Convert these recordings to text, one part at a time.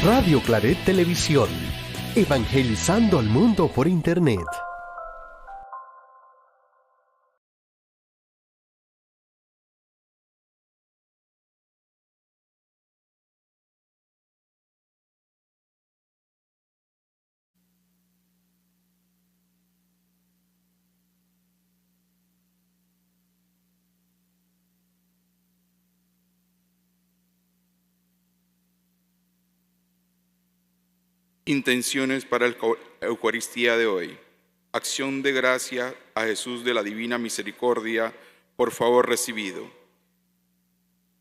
Radio Claret Televisión, evangelizando al mundo por Internet. Intenciones para la Eucaristía de hoy. Acción de gracia a Jesús de la Divina Misericordia, por favor recibido.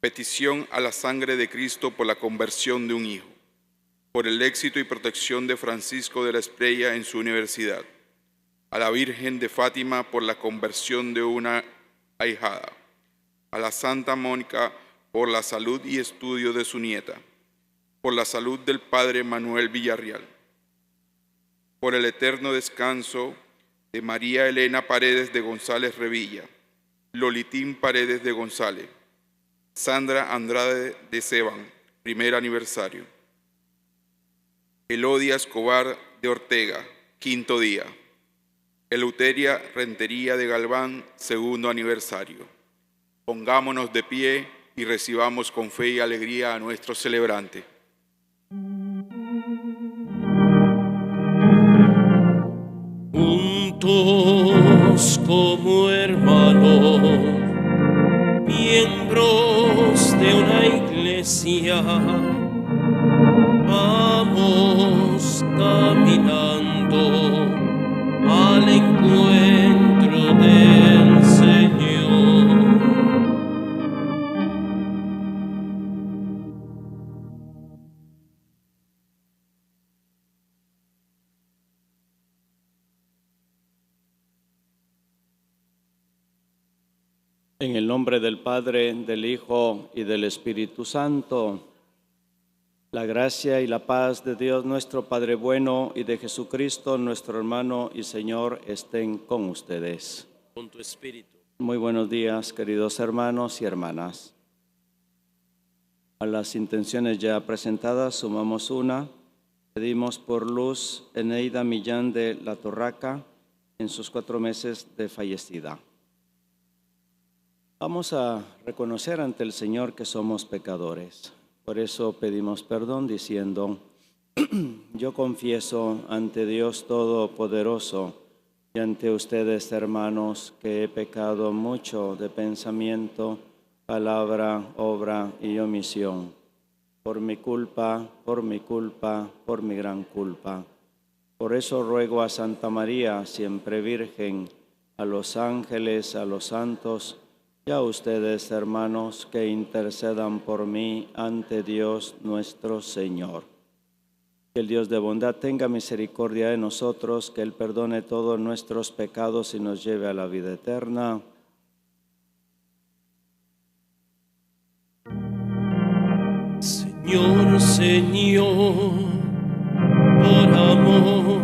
Petición a la sangre de Cristo por la conversión de un hijo. Por el éxito y protección de Francisco de la Espriella en su universidad. A la Virgen de Fátima por la conversión de una ahijada. A la Santa Mónica por la salud y estudio de su nieta. Por la salud del Padre Manuel Villarreal, por el eterno descanso de María Elena Paredes de González Revilla, Lolitín Paredes de González, Sandra Andrade de Ceban, primer aniversario, Elodia Escobar de Ortega, quinto día, Eleuteria Rentería de Galván, segundo aniversario. Pongámonos de pie y recibamos con fe y alegría a nuestro celebrante. Juntos como hermanos, miembros de una iglesia, vamos caminando al encuentro del Señor. En el nombre del Padre, del Hijo y del Espíritu Santo, la gracia y la paz de Dios nuestro Padre bueno y de Jesucristo nuestro hermano y Señor estén con ustedes. Con tu espíritu. Muy buenos días, queridos hermanos y hermanas. A las intenciones ya presentadas sumamos una. Pedimos por Luz Eneida Millán de La Torraca en sus 4 meses de fallecida. Vamos a reconocer ante el Señor que somos pecadores. Por eso pedimos perdón diciendo, yo confieso ante Dios Todopoderoso y ante ustedes, hermanos, que he pecado mucho de pensamiento, palabra, obra y omisión. Por mi culpa, por mi gran culpa. Por eso ruego a Santa María, siempre Virgen, a los ángeles, a los santos, y a ustedes, hermanos, que intercedan por mí ante Dios nuestro Señor. Que el Dios de bondad tenga misericordia de nosotros, que Él perdone todos nuestros pecados y nos lleve a la vida eterna. Señor, Señor, por amor,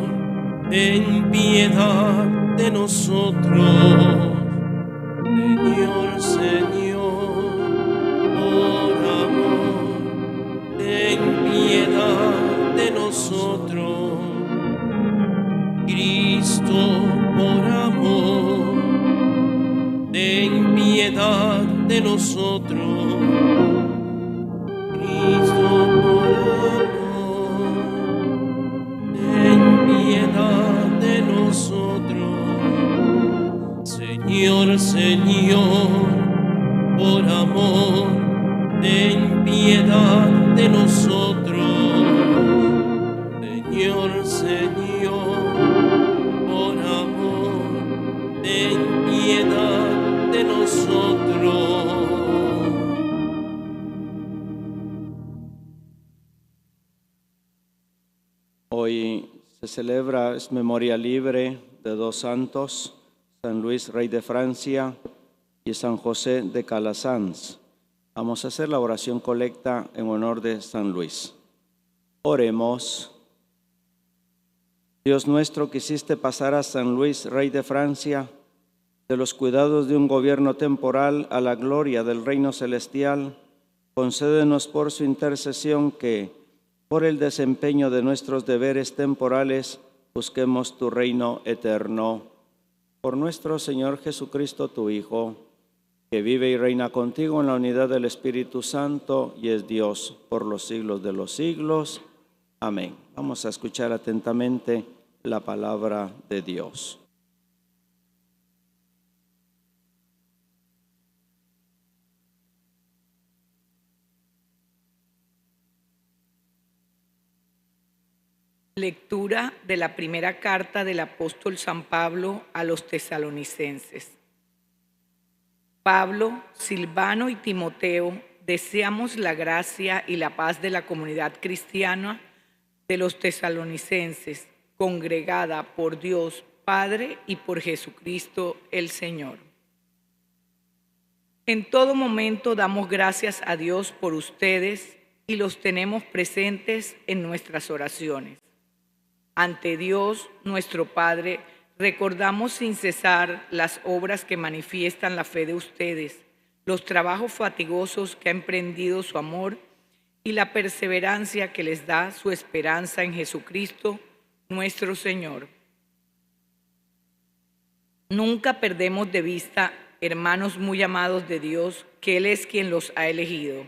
ten piedad de nosotros. Señor, Señor, por amor, ten piedad de nosotros. Cristo, por amor, ten piedad de nosotros. Cristo, por amor, ten piedad de nosotros. Señor, Señor, por amor, ten piedad de nosotros. Señor, Señor, por amor, ten piedad de nosotros. Hoy se celebra, es memoria libre de 2 santos, San Luis, rey de Francia, y San José de Calasanz. Vamos a hacer la oración colecta en honor de San Luis. Oremos. Dios nuestro, que hiciste pasar a San Luis, rey de Francia, de los cuidados de un gobierno temporal a la gloria del reino celestial, concédenos por su intercesión que, por el desempeño de nuestros deberes temporales, busquemos tu reino eterno. Por nuestro Señor Jesucristo, tu Hijo, que vive y reina contigo en la unidad del Espíritu Santo y es Dios por los siglos de los siglos. Amén. Vamos a escuchar atentamente la palabra de Dios. Lectura de la primera carta del apóstol San Pablo a los tesalonicenses. Pablo, Silvano y Timoteo, deseamos la gracia y la paz de la comunidad cristiana de los tesalonicenses, congregada por Dios Padre y por Jesucristo el Señor. En todo momento damos gracias a Dios por ustedes y los tenemos presentes en nuestras oraciones. Ante Dios, nuestro Padre, recordamos sin cesar las obras que manifiestan la fe de ustedes, los trabajos fatigosos que ha emprendido su amor y la perseverancia que les da su esperanza en Jesucristo, nuestro Señor. Nunca perdemos de vista, hermanos muy amados de Dios, que Él es quien los ha elegido.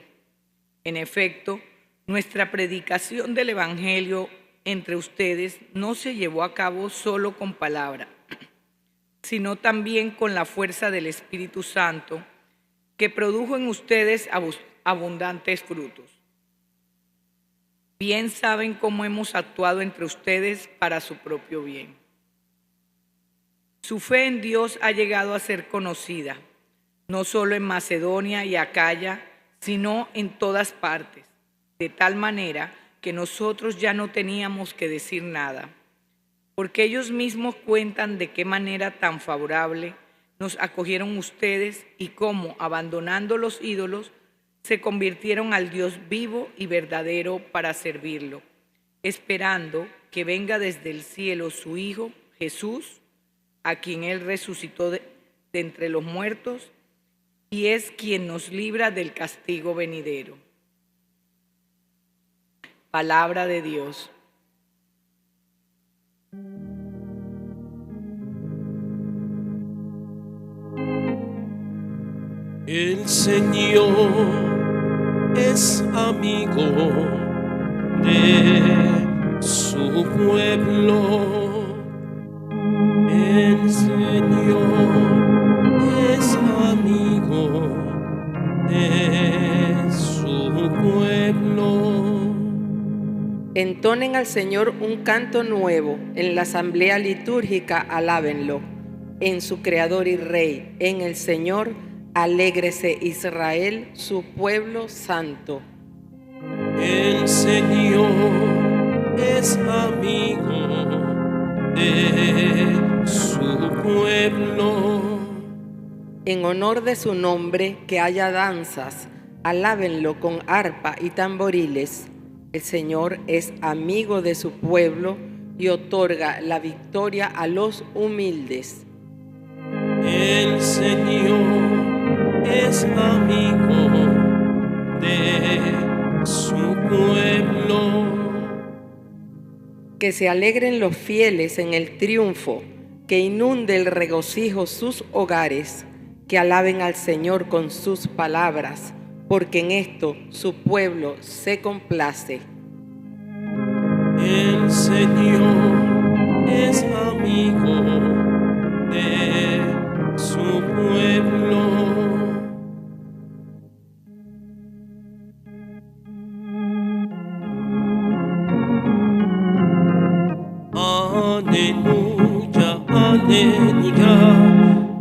En efecto, nuestra predicación del Evangelio entre ustedes no se llevó a cabo solo con palabra, sino también con la fuerza del Espíritu Santo, que produjo en ustedes abundantes frutos. Bien saben cómo hemos actuado entre ustedes para su propio bien. Su fe en Dios ha llegado a ser conocida, no solo en Macedonia y Acaya, sino en todas partes, de tal manera que nosotros ya no teníamos que decir nada, porque ellos mismos cuentan de qué manera tan favorable nos acogieron ustedes y cómo, abandonando los ídolos, se convirtieron al Dios vivo y verdadero para servirlo, esperando que venga desde el cielo su Hijo, Jesús, a quien Él resucitó de entre los muertos y es quien nos libra del castigo venidero. Palabra de Dios. El Señor es amigo de su pueblo. El Señor es amigo de su pueblo. Entonen al Señor un canto nuevo, en la asamblea litúrgica alábenlo. En su Creador y Rey, en el Señor, alégrese Israel, su pueblo santo. El Señor es amigo de su pueblo. En honor de su nombre, que haya danzas, alábenlo con arpa y tamboriles. El Señor es amigo de su pueblo y otorga la victoria a los humildes. El Señor es amigo de su pueblo. Que se alegren los fieles en el triunfo, que inunde el regocijo sus hogares, que alaben al Señor con sus palabras, porque en esto su pueblo se complace. El Señor es amigo de su pueblo. Aleluya, aleluya,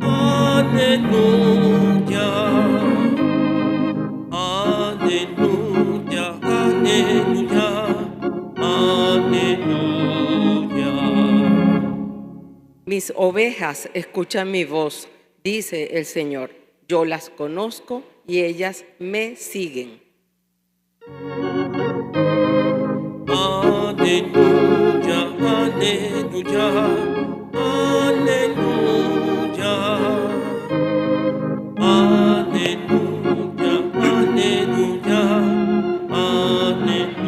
aleluya, aleluya, aleluya, aleluya. Mis ovejas escuchan mi voz, dice el Señor. Yo las conozco y ellas me siguen. Aleluya, aleluya, aleluya, aleluya, aleluya, aleluya.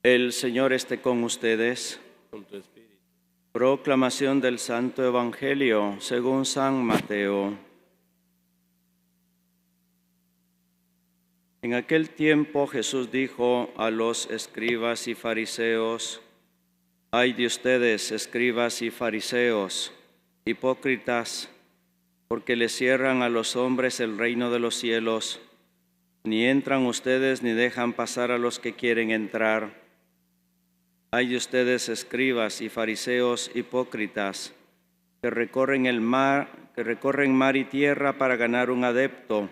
El Señor esté con ustedes. con tu espíritu. Proclamación del Santo Evangelio según San Mateo. En aquel tiempo Jesús dijo a los escribas y fariseos: «Ay de ustedes, escribas y fariseos, hipócritas, porque les cierran a los hombres el reino de los cielos. Ni entran ustedes ni dejan pasar a los que quieren entrar. Ay de ustedes, escribas y fariseos hipócritas, que recorren mar y tierra para ganar un adepto,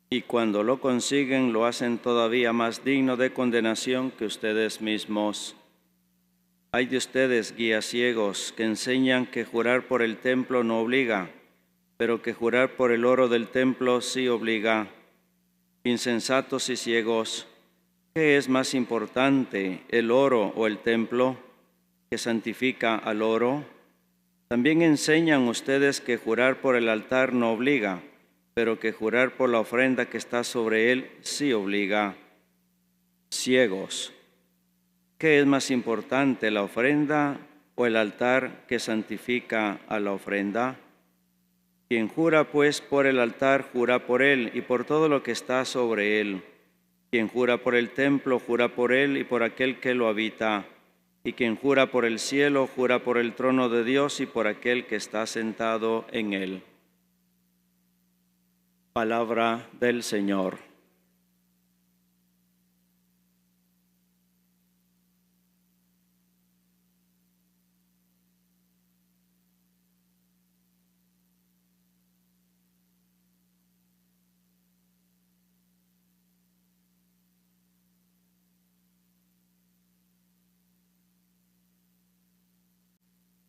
y cuando lo consiguen lo hacen todavía más digno de condenación que ustedes mismos. Ay de ustedes, guías ciegos, que enseñan que jurar por el templo no obliga, pero que jurar por el oro del templo sí obliga. Insensatos y ciegos, ¿qué es más importante, el oro o el templo, que santifica al oro? También enseñan ustedes que jurar por el altar no obliga, pero que jurar por la ofrenda que está sobre él sí obliga. Ciegos, ¿qué es más importante, la ofrenda o el altar que santifica a la ofrenda? Quien jura pues por el altar, jura por él y por todo lo que está sobre él. Quien jura por el templo, jura por él y por aquel que lo habita. Y quien jura por el cielo, jura por el trono de Dios y por aquel que está sentado en él». Palabra del Señor.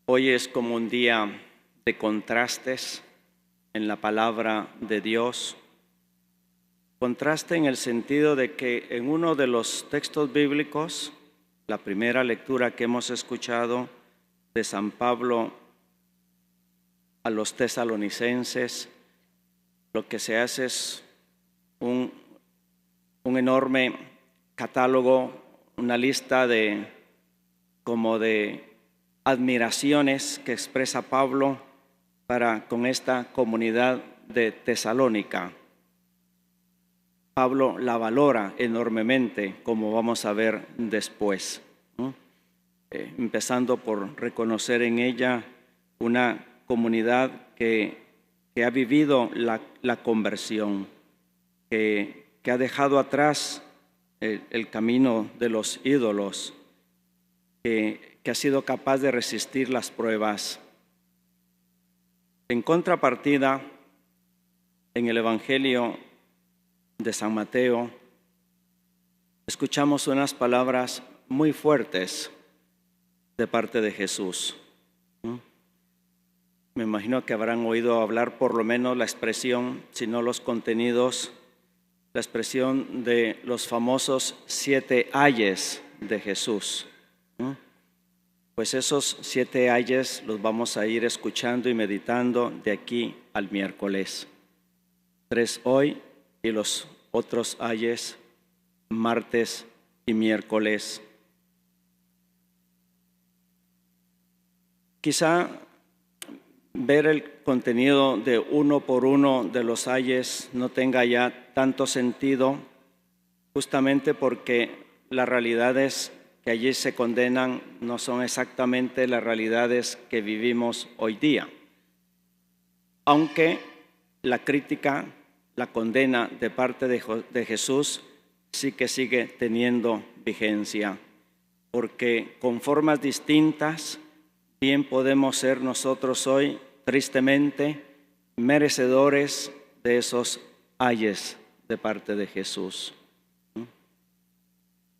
Hoy es como un día de contrastes en la palabra de Dios. Contraste en el sentido de que en uno de los textos bíblicos, la primera lectura que hemos escuchado de San Pablo a los tesalonicenses, lo que se hace es un enorme catálogo, una lista de admiraciones que expresa Pablo para con esta comunidad de Tesalónica. Pablo la valora enormemente, como vamos a ver después, ¿no? Empezando por reconocer en ella una comunidad que ha vivido la conversión, que ha dejado atrás el camino de los ídolos, que ha sido capaz de resistir las pruebas. En contrapartida, en el Evangelio de San Mateo, escuchamos unas palabras muy fuertes de parte de Jesús. Me imagino que habrán oído hablar por lo menos la expresión, si no los contenidos, la expresión de los famosos 7 ayes de Jesús. Pues esos 7 ayes los vamos a ir escuchando y meditando de aquí al miércoles. 3 hoy y los otros ayes martes y miércoles. Quizá ver el contenido de uno por uno de los ayes no tenga ya tanto sentido, justamente porque las realidades que allí se condenan no son exactamente las realidades que vivimos hoy día. Aunque la crítica, la condena de parte de Jesús sí que sigue teniendo vigencia, porque con formas distintas bien podemos ser nosotros hoy, tristemente, merecedores de esos ayes de parte de Jesús.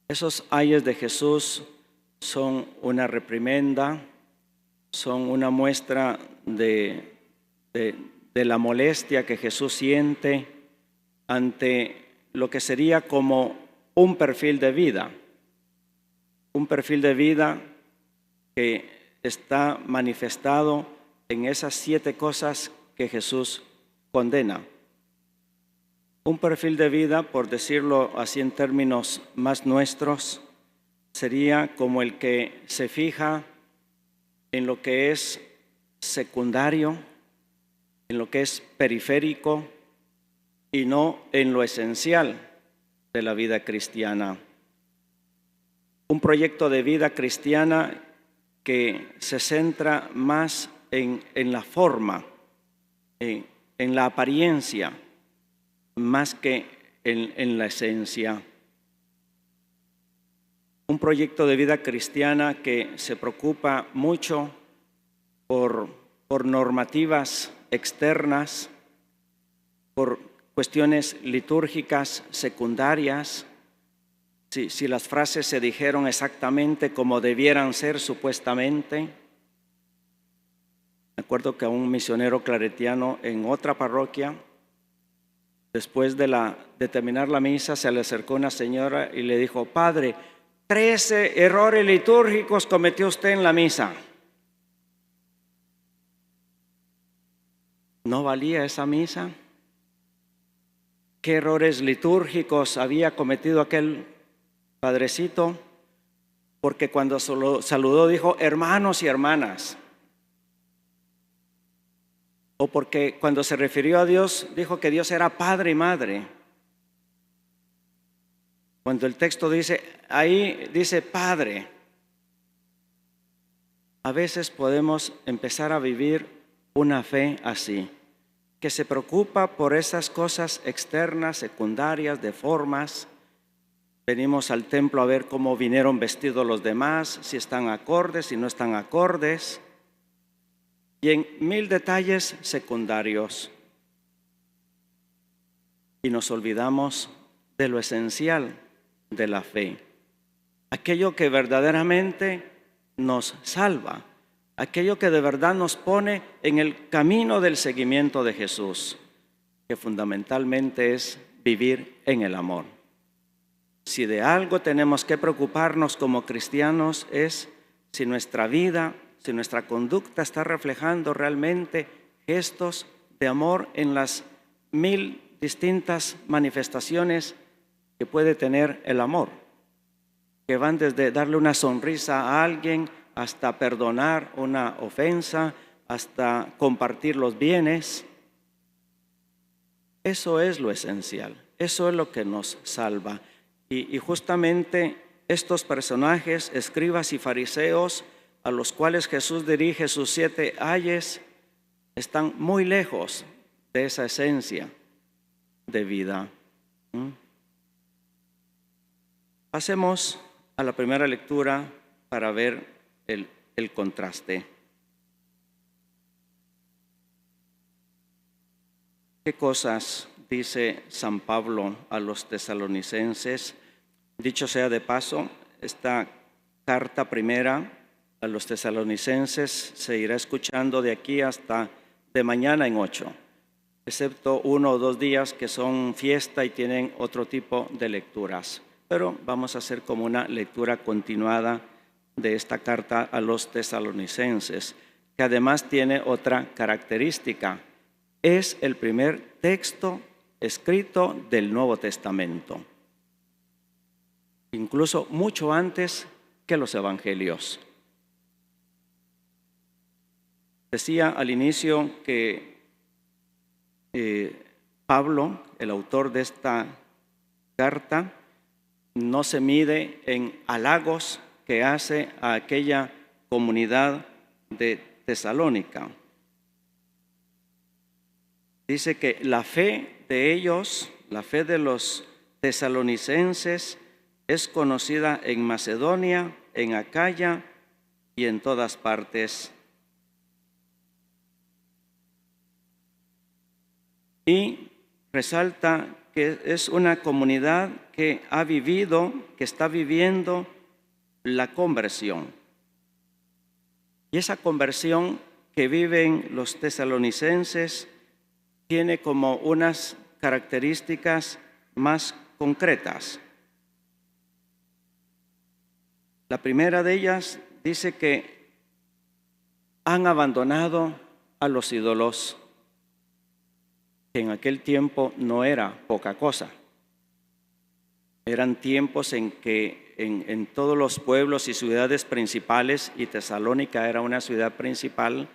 Esos ayes de Jesús son una reprimenda, son una muestra de la molestia que Jesús siente ante lo que sería como un perfil de vida que está manifestado en esas 7 cosas que Jesús condena. Un perfil de vida, por decirlo así en términos más nuestros, sería como el que se fija en lo que es secundario, en lo que es periférico y no en lo esencial de la vida cristiana. Un proyecto de vida cristiana que se centra más en la forma, en la apariencia, más que en la esencia. Un proyecto de vida cristiana que se preocupa mucho por normativas externas, por cuestiones litúrgicas secundarias, si las frases se dijeron exactamente como debieran ser supuestamente. Me acuerdo que a un misionero claretiano en otra parroquia, después de terminar la misa, se le acercó una señora y le dijo: Padre, 13 errores litúrgicos cometió usted en la misa. ¿No valía esa misa? ¿Qué errores litúrgicos había cometido aquel padrecito? Porque cuando saludó dijo hermanos y hermanas. O porque cuando se refirió a Dios dijo que Dios era padre y madre. Cuando el texto dice, ahí dice Padre. A veces podemos empezar a vivir una fe así, que se preocupa por esas cosas externas, secundarias, de formas. Venimos al templo a ver cómo vinieron vestidos los demás, si están acordes, si no están acordes, y en 1000 detalles secundarios. Y nos olvidamos de lo esencial de la fe, aquello que verdaderamente nos salva, aquello que de verdad nos pone en el camino del seguimiento de Jesús, que fundamentalmente es vivir en el amor. Si de algo tenemos que preocuparnos como cristianos es si nuestra vida, si nuestra conducta está reflejando realmente gestos de amor en las 1000 distintas manifestaciones que puede tener el amor, que van desde darle una sonrisa a alguien hasta perdonar una ofensa, hasta compartir los bienes. Eso es lo esencial, eso es lo que nos salva. Y justamente estos personajes, escribas y fariseos, a los cuales Jesús dirige sus 7 ayes, están muy lejos de esa esencia de vida. Pasemos a la primera lectura para ver el contraste. ¿Qué cosas dice San Pablo a los tesalonicenses? Dicho sea de paso, esta carta primera a los tesalonicenses se irá escuchando de aquí hasta de mañana en 8, excepto 1 o 2 días que son fiesta y tienen otro tipo de lecturas. Pero vamos a hacer como una lectura continuada de esta carta a los tesalonicenses, que además tiene otra característica. Es el primer texto escrito del Nuevo Testamento, incluso mucho antes que los evangelios. Decía al inicio que Pablo, el autor de esta carta, no se mide en halagos que hace a aquella comunidad de Tesalónica. Dice que la fe de ellos, la fe de los tesalonicenses, es conocida en Macedonia, en Acaya y en todas partes. Y resalta que es una comunidad que ha vivido, que está viviendo la conversión. Y esa conversión que viven los tesalonicenses tiene como unas características más concretas. La primera de ellas dice que han abandonado a los ídolos, que en aquel tiempo no era poca cosa. Eran tiempos en que en todos los pueblos y ciudades principales, y Tesalónica era una ciudad principal,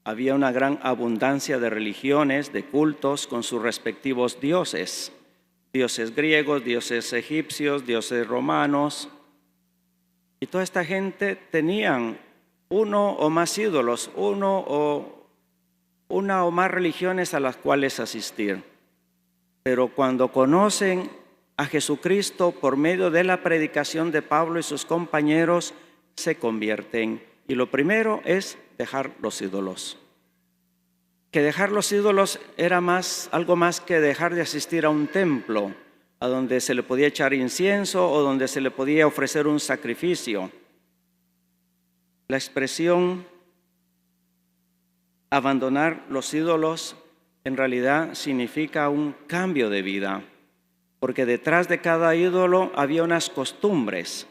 había una gran abundancia de religiones, de cultos con sus respectivos dioses. Dioses griegos, dioses egipcios, dioses romanos. Y toda esta gente tenían uno o más ídolos, una o más religiones a las cuales asistir. Pero cuando conocen a Jesucristo por medio de la predicación de Pablo y sus compañeros, se convierten. Y lo primero es dejar los ídolos. Que dejar los ídolos era algo más que dejar de asistir a un templo, a donde se le podía echar incienso o donde se le podía ofrecer un sacrificio. La expresión abandonar los ídolos en realidad significa un cambio de vida, porque detrás de cada ídolo había unas costumbres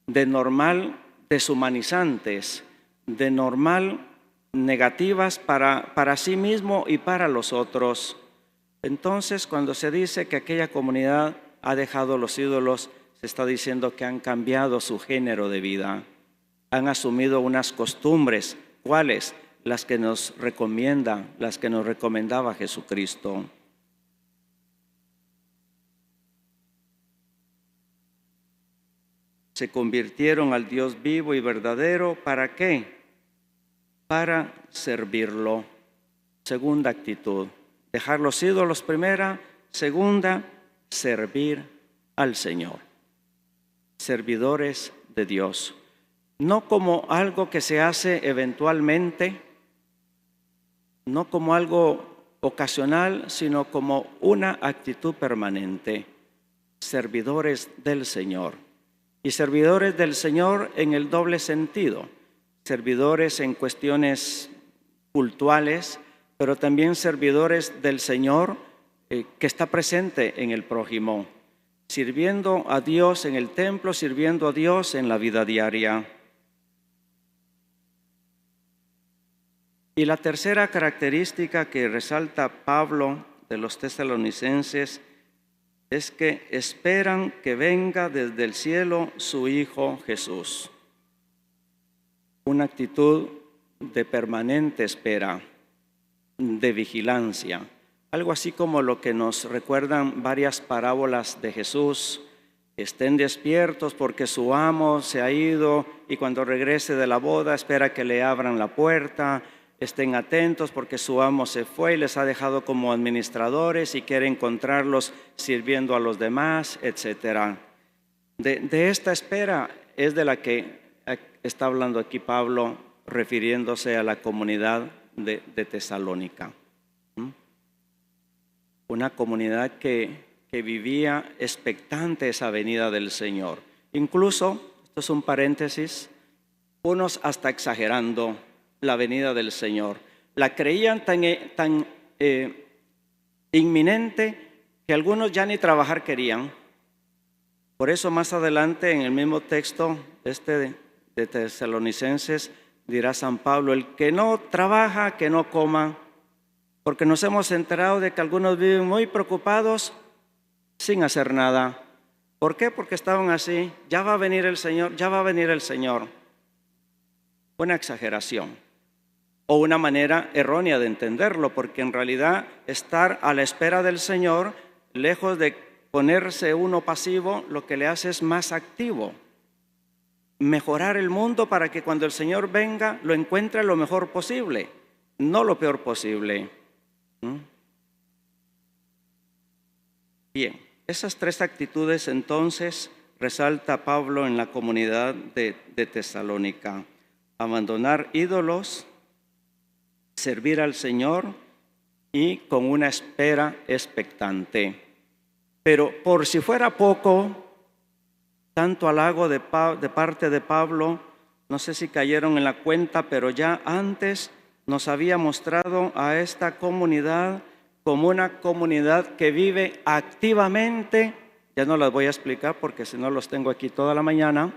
de normal deshumanizantes, de normal negativas para sí mismo y para los otros. Entonces, cuando se dice que aquella comunidad ha dejado los ídolos, se está diciendo que han cambiado su género de vida, han asumido unas costumbres. ¿Cuáles? Las que nos recomienda, las que nos recomendaba Jesucristo. Se convirtieron al Dios vivo y verdadero. ¿Para qué? Para servirlo. Segunda actitud. Dejar los ídolos primera. Segunda, servir al Señor. Servidores de Dios. No como algo que se hace eventualmente, no como algo ocasional, sino como una actitud permanente. Servidores del Señor. Y servidores del Señor en el doble sentido. Servidores en cuestiones cultuales, pero también servidores del Señor que está presente en el prójimo, sirviendo a Dios en el templo, sirviendo a Dios en la vida diaria. Y la tercera característica que resalta Pablo de los tesalonicenses es que esperan que venga desde el cielo su Hijo Jesús. Una actitud de permanente espera, de vigilancia. Algo así como lo que nos recuerdan varias parábolas de Jesús. Estén despiertos porque su amo se ha ido y cuando regrese de la boda espera que le abran la puerta. Estén atentos porque su amo se fue y les ha dejado como administradores y quiere encontrarlos sirviendo a los demás, etc. De esta espera es de la que está hablando aquí Pablo, refiriéndose a la comunidad de Tesalónica. Una comunidad que vivía expectante esa venida del Señor. Incluso, esto es un paréntesis, unos hasta exagerando la venida del Señor. La creían tan inminente que algunos ya ni trabajar querían. Por eso más adelante en el mismo texto de Tesalonicenses dirá San Pablo, el que no trabaja, que no coma, porque nos hemos enterado de que algunos viven muy preocupados sin hacer nada. ¿Por qué? Porque estaban así, ya va a venir el Señor, ya va a venir el Señor. Una exageración o una manera errónea de entenderlo, porque en realidad estar a la espera del Señor, lejos de ponerse uno pasivo, lo que le hace es más activo. Mejorar el mundo para que cuando el Señor venga lo encuentre lo mejor posible, no lo peor posible. Bien, esas tres actitudes entonces resalta Pablo en la comunidad de Tesalónica. Abandonar ídolos, servir al Señor y con una espera expectante. Pero por si fuera poco, tanto halago de parte de Pablo, no sé si cayeron en la cuenta, pero ya antes nos había mostrado a esta comunidad como una comunidad que vive activamente. Ya no las voy a explicar porque si no los tengo aquí toda la mañana,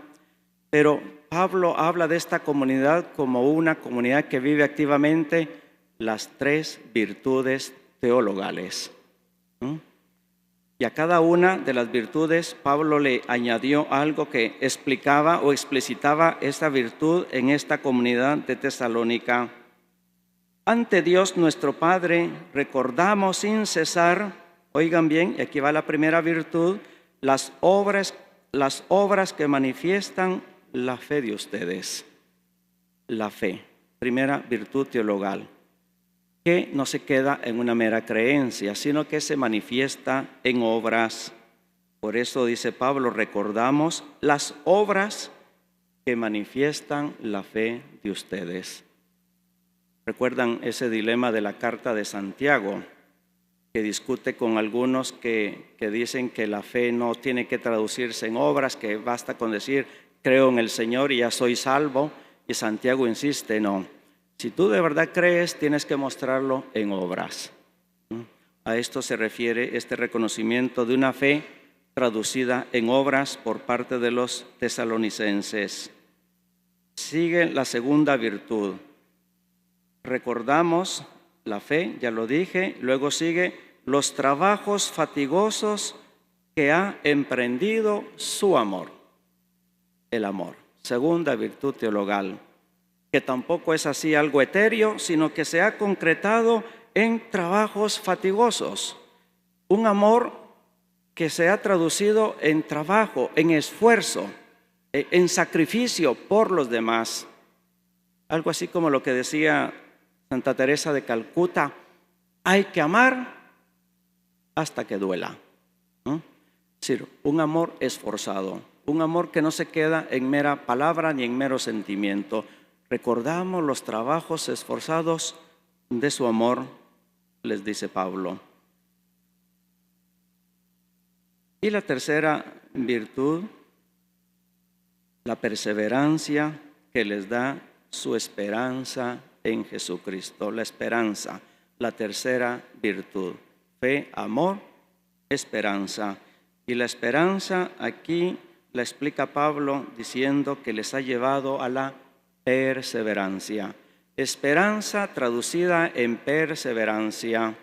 pero Pablo habla de esta comunidad como una comunidad que vive activamente las tres virtudes teologales. Y a cada una de las virtudes Pablo le añadió algo que explicaba o explicitaba esta virtud en esta comunidad de Tesalónica. Ante Dios nuestro Padre recordamos sin cesar, oigan bien, aquí va la primera virtud, las obras que manifiestan la fe de ustedes. La fe, primera virtud teologal, que no se queda en una mera creencia, sino que se manifiesta en obras. Por eso dice Pablo, recordamos las obras que manifiestan la fe de ustedes. ¿Recuerdan ese dilema de la carta de Santiago, que discute con algunos que dicen que la fe no tiene que traducirse en obras, que basta con decir, creo en el Señor y ya soy salvo? Y Santiago insiste, no. Si tú de verdad crees, tienes que mostrarlo en obras. A esto se refiere este reconocimiento de una fe traducida en obras por parte de los tesalonicenses. Sigue la segunda virtud. Recordamos la fe, ya lo dije, luego sigue los trabajos fatigosos que ha emprendido su amor. El amor, segunda virtud teologal, que tampoco es así algo etéreo, sino que se ha concretado en trabajos fatigosos. Un amor que se ha traducido en trabajo, en esfuerzo, en sacrificio por los demás. Algo así como lo que decía Santa Teresa de Calcuta, hay que amar hasta que duela. ¿No? Es decir, un amor esforzado, un amor que no se queda en mera palabra ni en mero sentimiento. Recordamos los trabajos esforzados de su amor, les dice Pablo. Y la tercera virtud, la perseverancia que les da su esperanza en Jesucristo. La esperanza, la tercera virtud. Fe, amor, esperanza. Y la esperanza aquí la explica Pablo diciendo que les ha llevado a la perseverancia. Esperanza traducida en perseverancia.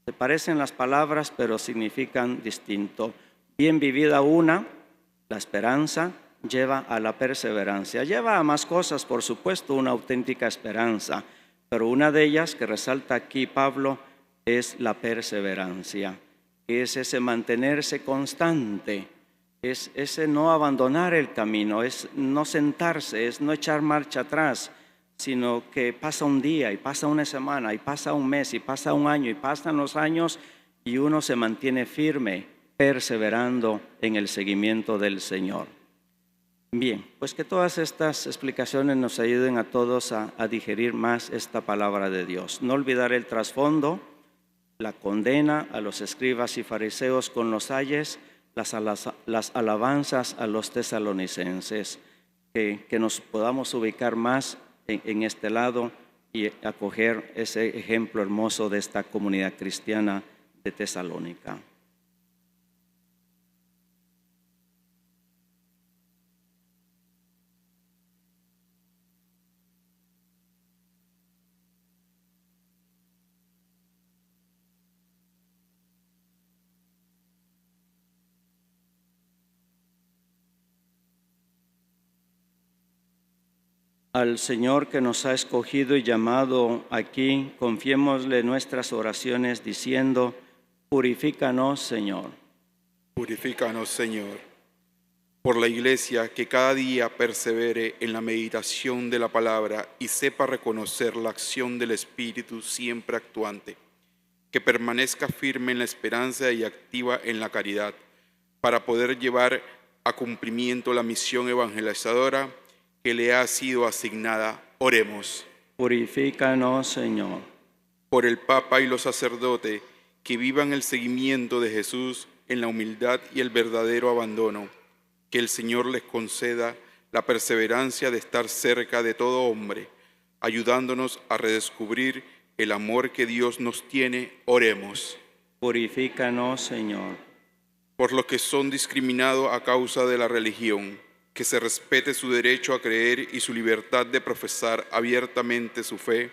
Se parecen las palabras, pero significan distinto. Bien vivida una, la esperanza lleva a la perseverancia. Lleva a más cosas, por supuesto, una auténtica esperanza, pero una de ellas que resalta aquí Pablo es la perseverancia, que es ese mantenerse constante, es ese no abandonar el camino, es no sentarse, es no echar marcha atrás, sino que pasa un día y pasa una semana y pasa un mes y pasa un año y pasan los años y uno se mantiene firme, perseverando en el seguimiento del Señor. Bien, pues que todas estas explicaciones nos ayuden a todos a digerir más esta palabra de Dios. No olvidar el trasfondo, la condena a los escribas y fariseos con los ayes, las alabanzas a los tesalonicenses, que nos podamos ubicar más en este lado y acoger ese ejemplo hermoso de esta comunidad cristiana de Tesalónica. Al Señor que nos ha escogido y llamado aquí, confiémosle nuestras oraciones diciendo, purifícanos, Señor. Purifícanos, Señor, por la Iglesia que cada día persevere en la meditación de la palabra y sepa reconocer la acción del Espíritu siempre actuante, que permanezca firme en la esperanza y activa en la caridad, para poder llevar a cumplimiento la misión evangelizadora que le ha sido asignada. Oremos. Purifícanos, Señor. Por el Papa y los sacerdotes que vivan el seguimiento de Jesús en la humildad y el verdadero abandono, que el Señor les conceda la perseverancia de estar cerca de todo hombre, ayudándonos a redescubrir el amor que Dios nos tiene. Oremos. Purifícanos, Señor. Por los que son discriminados a causa de la religión, que se respete su derecho a creer y su libertad de profesar abiertamente su fe,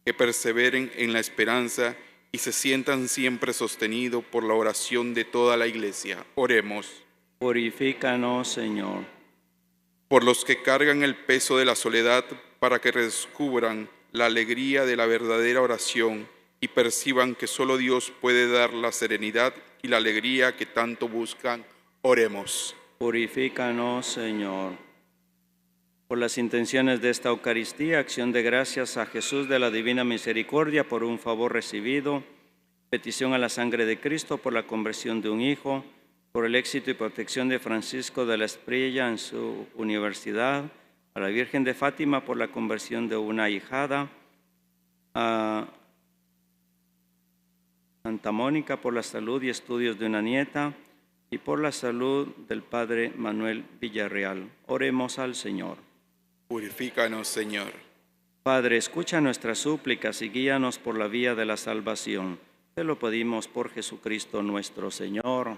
que perseveren en la esperanza y se sientan siempre sostenidos por la oración de toda la Iglesia. Oremos. Purifícanos, Señor. Por los que cargan el peso de la soledad, para que descubran la alegría de la verdadera oración y perciban que solo Dios puede dar la serenidad y la alegría que tanto buscan. Oremos. Purifícanos, Señor. Por las intenciones de esta Eucaristía, acción de gracias a Jesús de la Divina Misericordia por un favor recibido, petición a la sangre de Cristo por la conversión de un hijo, por el éxito y protección de Francisco de la Espriella en su universidad, a la Virgen de Fátima por la conversión de una ahijada, a Santa Mónica por la salud y estudios de una nieta, y por la salud del Padre Manuel Villarreal. Oremos al Señor. Purifícanos, Señor. Padre, escucha nuestras súplicas y guíanos por la vía de la salvación. Te lo pedimos por Jesucristo nuestro Señor.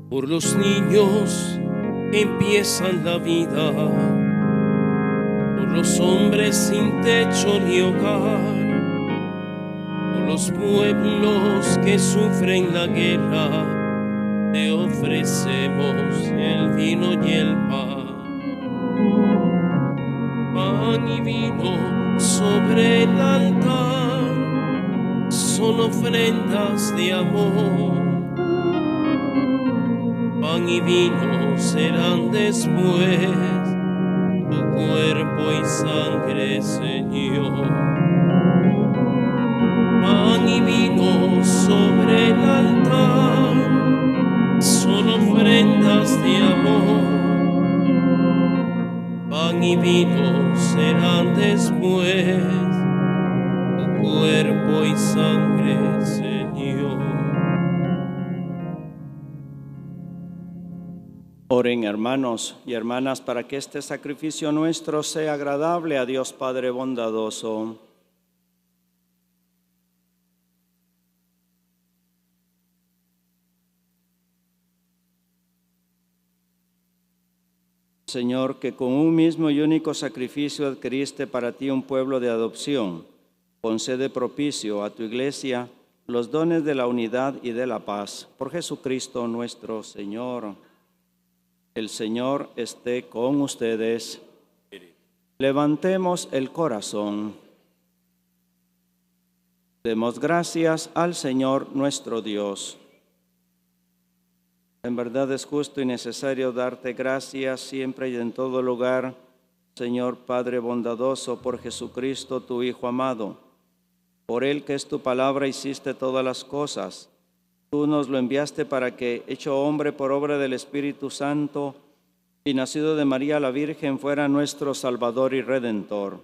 Por los niños que empiezan la vida, por los hombres sin techo ni hogar, por los pueblos que sufren la guerra, te ofrecemos el vino y el pan. Pan y vino sobre el altar son ofrendas de amor. Pan y vino serán después tu cuerpo y sangre, Señor. Pan y vino sobre el altar son ofrendas de amor. Pan y vino serán después tu cuerpo y sangre, Señor. Oren, hermanos y hermanas, para que este sacrificio nuestro sea agradable a Dios Padre bondadoso. Señor, que con un mismo y único sacrificio adquiriste para ti un pueblo de adopción, concede propicio a tu Iglesia los dones de la unidad y de la paz. Por Jesucristo nuestro Señor. El Señor esté con ustedes. Levantemos el corazón. Demos gracias al Señor nuestro Dios. En verdad es justo y necesario darte gracias siempre y en todo lugar, Señor Padre bondadoso, por Jesucristo, tu Hijo amado. Por Él, que es tu palabra, hiciste todas las cosas. Tú nos lo enviaste para que, hecho hombre por obra del Espíritu Santo y nacido de María la Virgen, fuera nuestro Salvador y Redentor.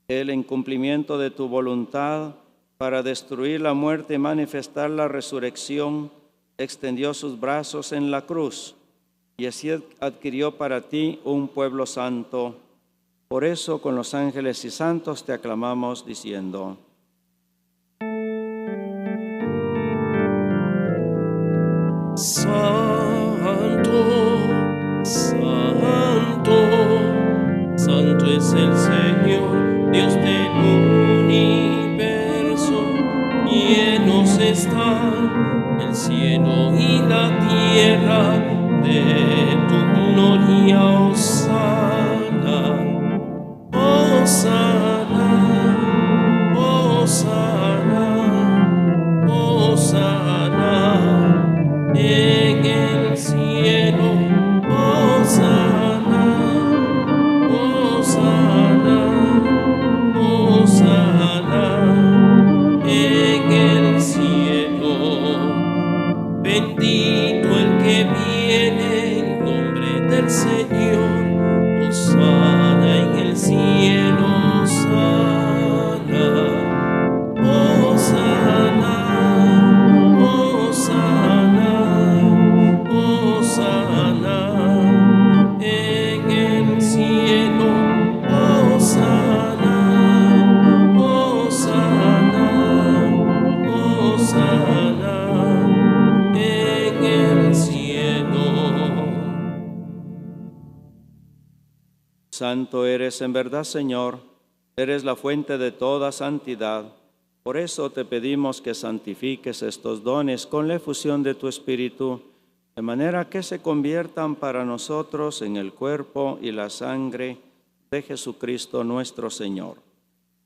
Él, en cumplimiento de tu voluntad, para destruir la muerte y manifestar la resurrección, extendió sus brazos en la cruz y así adquirió para ti un pueblo santo. Por eso, con los ángeles y santos te aclamamos diciendo: Santo, santo, santo es el Señor, Dios del universo. Llenos están el cielo y la tierra de tu gloria. Hosana, Hosana, Hosana, Hosana en el cielo. Hosana, Hosana, Hosana en el cielo. Bendito el que viene en nombre del Señor. Hosana en el cielo. Hosana, Hosana, Hosana, Hosana en el cielo. Hosana, Hosana. Santo eres en verdad, Señor, eres la fuente de toda santidad. Por eso te pedimos que santifiques estos dones con la efusión de tu Espíritu, de manera que se conviertan para nosotros en el cuerpo y la sangre de Jesucristo nuestro Señor,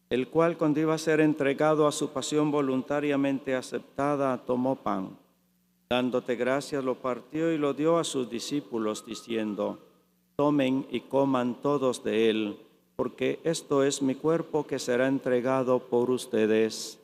el cual, cuando iba a ser entregado a su pasión voluntariamente aceptada, tomó pan. Dándote gracias, lo partió y lo dio a sus discípulos, diciendo: tomen y coman todos de él, porque esto es mi cuerpo que será entregado por ustedes.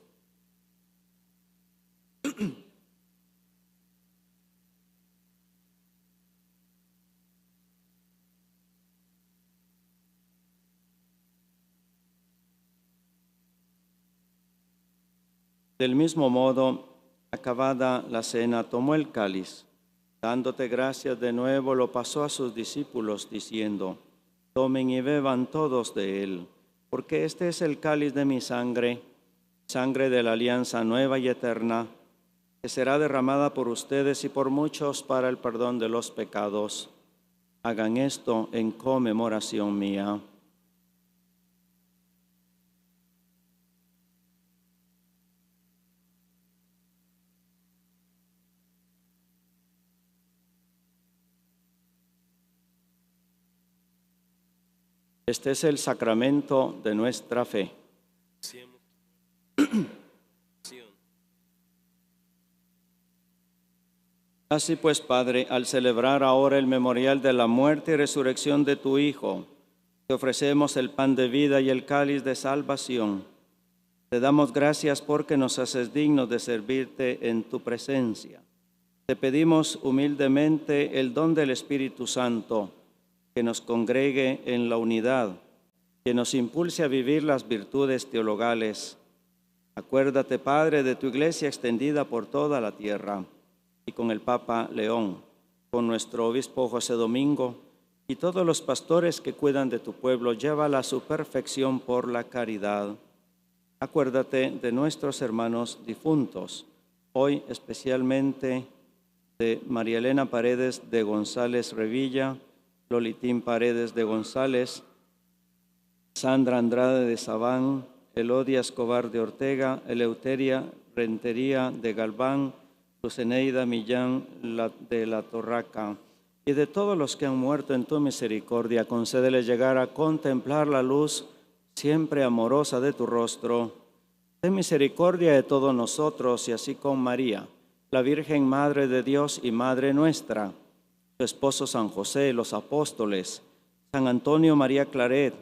Del mismo modo, acabada la cena, tomó el cáliz. Dándote gracias de nuevo, lo pasó a sus discípulos, diciendo: tomen y beban todos de él, porque este es el cáliz de mi sangre, sangre de la alianza nueva y eterna, que será derramada por ustedes y por muchos para el perdón de los pecados. Hagan esto en conmemoración mía. Este es el sacramento de nuestra fe. Así pues, Padre, al celebrar ahora el memorial de la muerte y resurrección de tu Hijo, te ofrecemos el pan de vida y el cáliz de salvación. Te damos gracias porque nos haces dignos de servirte en tu presencia. Te pedimos humildemente el don del Espíritu Santo, que nos congregue en la unidad, que nos impulse a vivir las virtudes teologales. Acuérdate, Padre, de tu iglesia extendida por toda la tierra, y con el Papa León, con nuestro obispo José Domingo, y todos los pastores que cuidan de tu pueblo, llévala a su perfección por la caridad. Acuérdate de nuestros hermanos difuntos, hoy especialmente de María Elena Paredes de González Revilla, Lolitín Paredes de González, Sandra Andrade de Sabán, Elodia Escobar de Ortega, Eleuteria Rentería de Galván, Luceneida Millán de la Torraca, y de todos los que han muerto en tu misericordia, concédeles llegar a contemplar la luz siempre amorosa de tu rostro. Ten misericordia de todos nosotros, y así con María, la Virgen Madre de Dios y Madre nuestra, su esposo San José, los apóstoles, San Antonio María Claret,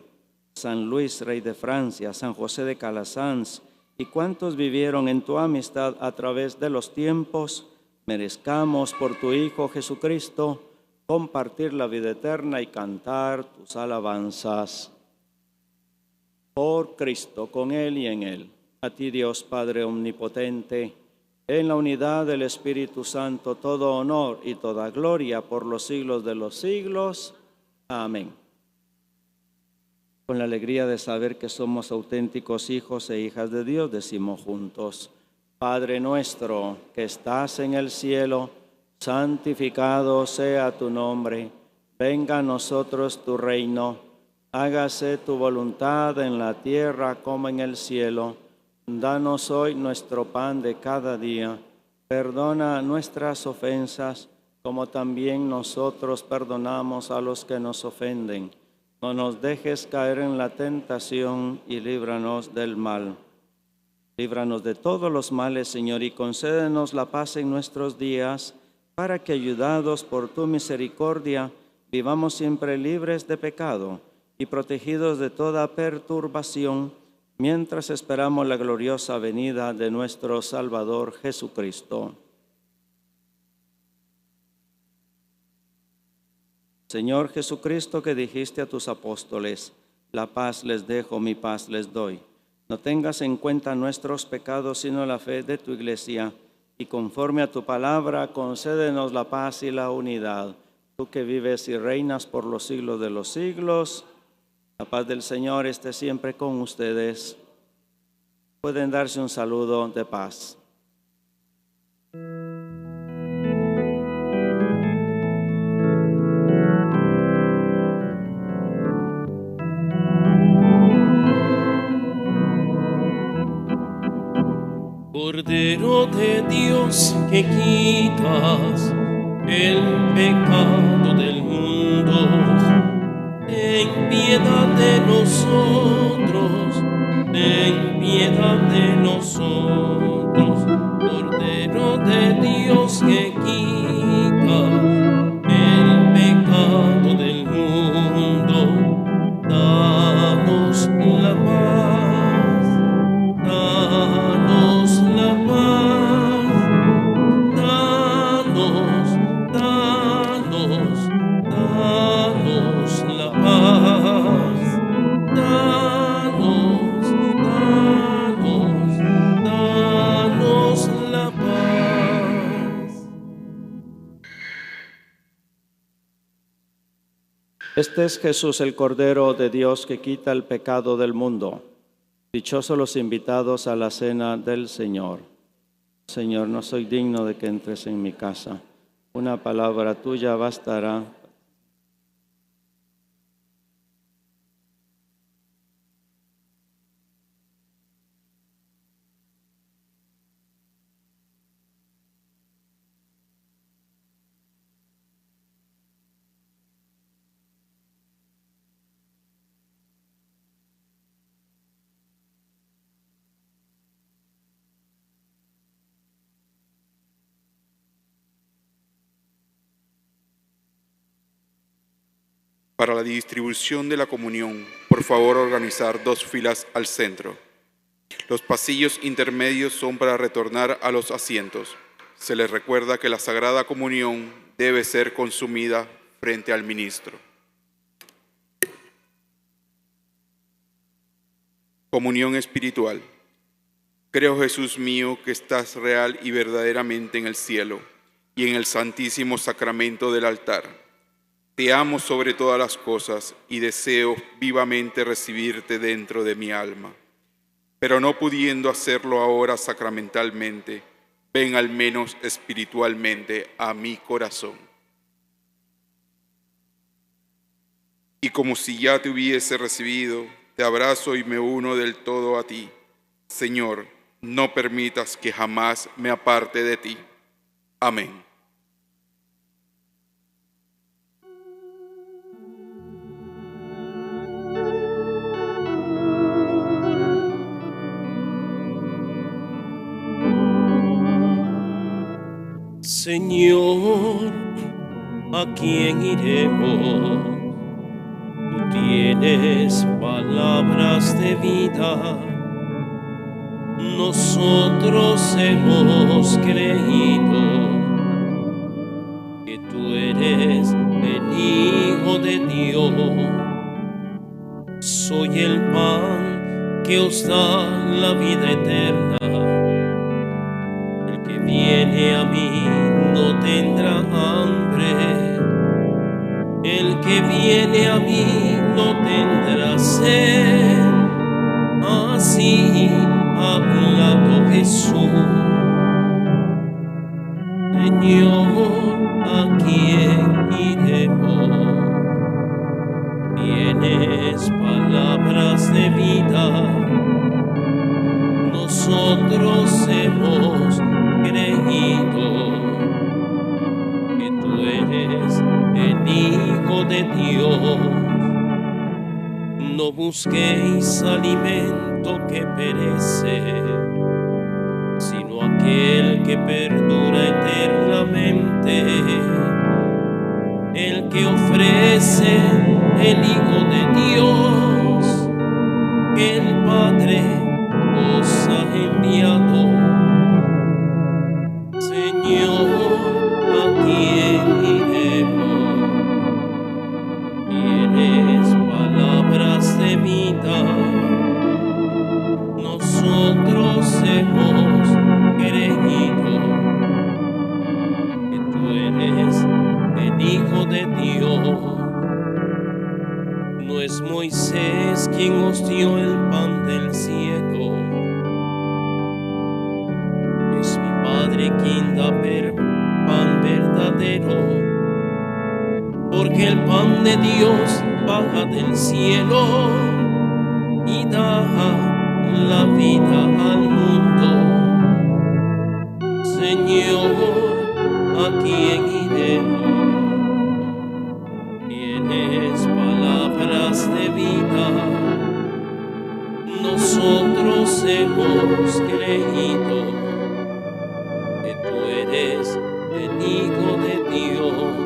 San Luis, Rey de Francia, San José de Calasanz, y cuantos vivieron en tu amistad a través de los tiempos, merezcamos por tu Hijo Jesucristo compartir la vida eterna y cantar tus alabanzas. Por Cristo, con Él y en Él, a ti Dios Padre Omnipotente, en la unidad del Espíritu Santo, todo honor y toda gloria por los siglos de los siglos. Amén. Con la alegría de saber que somos auténticos hijos e hijas de Dios, decimos juntos: Padre nuestro que estás en el cielo, santificado sea tu nombre. Venga a nosotros tu reino. Hágase tu voluntad en la tierra como en el cielo. Danos hoy nuestro pan de cada día. Perdona nuestras ofensas, como también nosotros perdonamos a los que nos ofenden. No nos dejes caer en la tentación y líbranos del mal. Líbranos de todos los males, Señor, y concédenos la paz en nuestros días, para que, ayudados por tu misericordia, vivamos siempre libres de pecado y protegidos de toda perturbación, mientras esperamos la gloriosa venida de nuestro Salvador Jesucristo. Señor Jesucristo, que dijiste a tus apóstoles: la paz les dejo, mi paz les doy. No tengas en cuenta nuestros pecados, sino la fe de tu iglesia, y conforme a tu palabra, concédenos la paz y la unidad. Tú que vives y reinas por los siglos de los siglos, la paz del Señor esté siempre con ustedes. Pueden darse un saludo de paz. Cordero de Dios que quitas el pecado del mundo, ten piedad de nosotros, ten piedad de nosotros. Cordero de Dios que quitas el pecado del mundo, danos la paz, danos la paz, danos la paz, danos la paz. Este es Jesús, el Cordero de Dios que quita el pecado del mundo. Dichosos los invitados a la cena del Señor. Señor, no soy digno de que entres en mi casa. Una palabra tuya bastará. Para la distribución de la comunión, por favor organizar 2 filas al centro. Los pasillos intermedios son para retornar a los asientos. Se les recuerda que la Sagrada Comunión debe ser consumida frente al ministro. Comunión espiritual. Creo, Jesús mío, que estás real y verdaderamente en el cielo y en el santísimo sacramento del altar. Te amo sobre todas las cosas y deseo vivamente recibirte dentro de mi alma. Pero no pudiendo hacerlo ahora sacramentalmente, ven al menos espiritualmente a mi corazón. Y como si ya te hubiese recibido, te abrazo y me uno del todo a ti. Señor, no permitas que jamás me aparte de ti. Amén. Señor, ¿a quién iremos? Tú tienes palabras de vida. Nosotros hemos creído que tú eres el Hijo de Dios. Soy el pan que os da la vida eterna. El que viene a mí no tendrá hambre, el que viene a mí no tendrá sed. Así ha hablado Jesús. Señor, ¿a quién iremos? Tienes palabras de vida. Nosotros hemos creído que tú eres el Hijo de Dios. No busquéis alimento que perece, sino aquel que perdura eternamente, el que ofrece el Hijo de Dios, que el Padre os ha enviado. Señor, ¿a quién iremos? Tienes palabras de vida. Nosotros hemos creído que tú eres el Hijo de Dios. No es Moisés quien os dio el pan del cielo, es mi Padre quien da pan verdadero, porque el pan de Dios baja del cielo y da la vida al mundo. Señor, ¿a quién iremos? Tienes palabras de vida, nosotros hemos creído que tú eres el Hijo de Dios.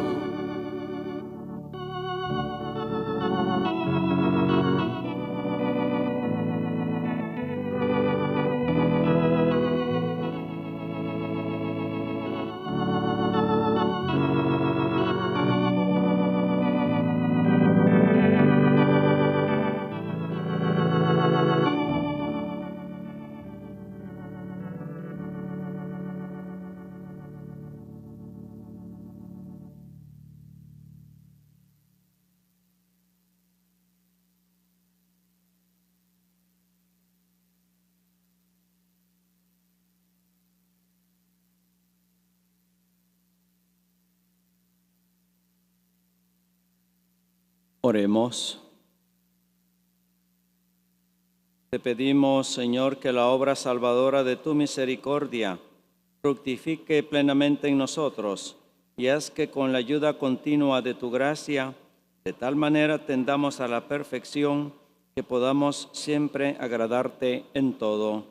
Oremos. Te pedimos, Señor, que la obra salvadora de tu misericordia fructifique plenamente en nosotros y haz que con la ayuda continua de tu gracia, de tal manera tendamos a la perfección que podamos siempre agradarte en todo.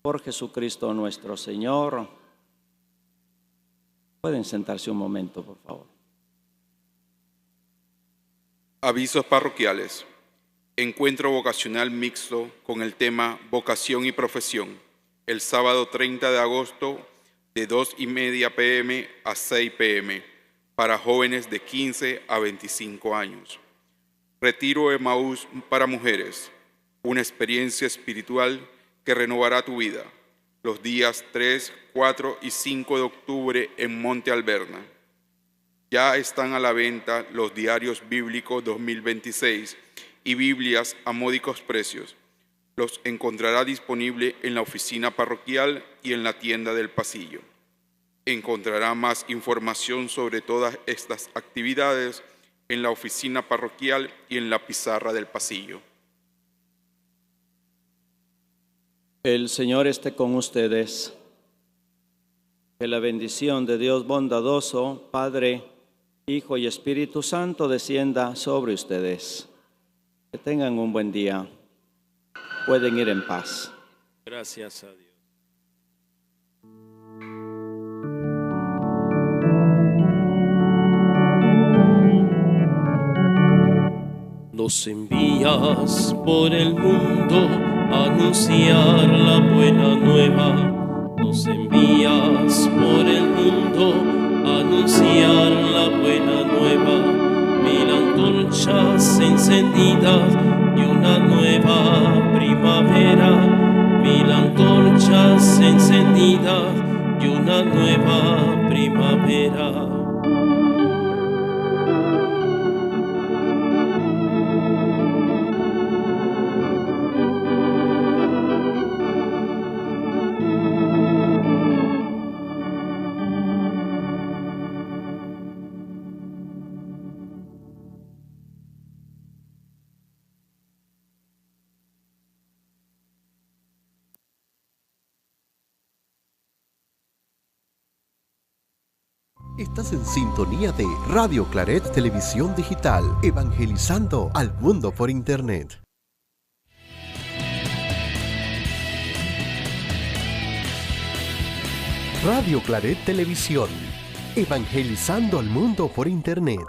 Por Jesucristo nuestro Señor. Pueden sentarse un momento, por favor. Avisos parroquiales. Encuentro vocacional mixto con el tema Vocación y Profesión, el sábado 30 de agosto de 2:30 p.m. a 6 p.m. para jóvenes de 15 a 25 años. Retiro Emaús para mujeres, una experiencia espiritual que renovará tu vida, los días 3, 4 y 5 de octubre en Monte Alberna. Ya están a la venta los diarios bíblicos 2026 y Biblias a módicos precios. Los encontrará disponible en la oficina parroquial y en la tienda del pasillo. Encontrará más información sobre todas estas actividades en la oficina parroquial y en la pizarra del pasillo. El Señor esté con ustedes. Que la bendición de Dios bondadoso, Padre, Hijo y Espíritu Santo descienda sobre ustedes. Que tengan un buen día. Pueden ir en paz. Gracias a Dios. Nos envías por el mundo a anunciar la buena nueva. Nos envías por el mundo a anunciar la buena nueva. 1000 antorchas encendidas y una nueva primavera. 1000 antorchas encendidas y una nueva primavera. Estás en sintonía de Radio Claret Televisión Digital, evangelizando al mundo por Internet. Radio Claret Televisión, evangelizando al mundo por Internet.